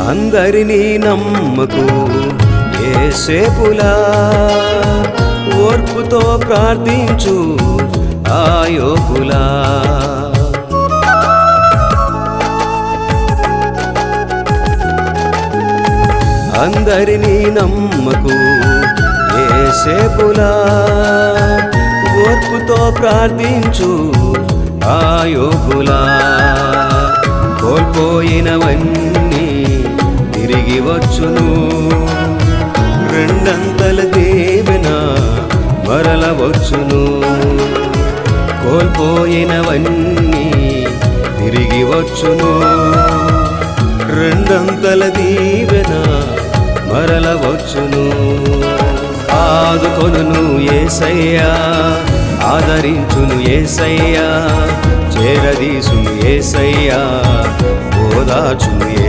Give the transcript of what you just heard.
అందరినీ నమ్మకు యేసేపులా, ఓర్పుతో ప్రార్థించు ఆయోగులా. అందరినీ నమ్మకు యేసేపులా, ఓర్పుతో ప్రార్థించు ఆయోగులా. కోల్పోయినవన్నీ తిరిగి వచ్చును, రెండంతల దీవెన మరల వచ్చును. కోల్పోయినవన్నీ తిరిగి వచ్చును, రెండంతల దీవెన మరల వచ్చును. ఆదుకొనును యేసయ్యా, ఆదరించును యేసయ్యా, చేరదీసును యేసయ్యా, ఓదార్చును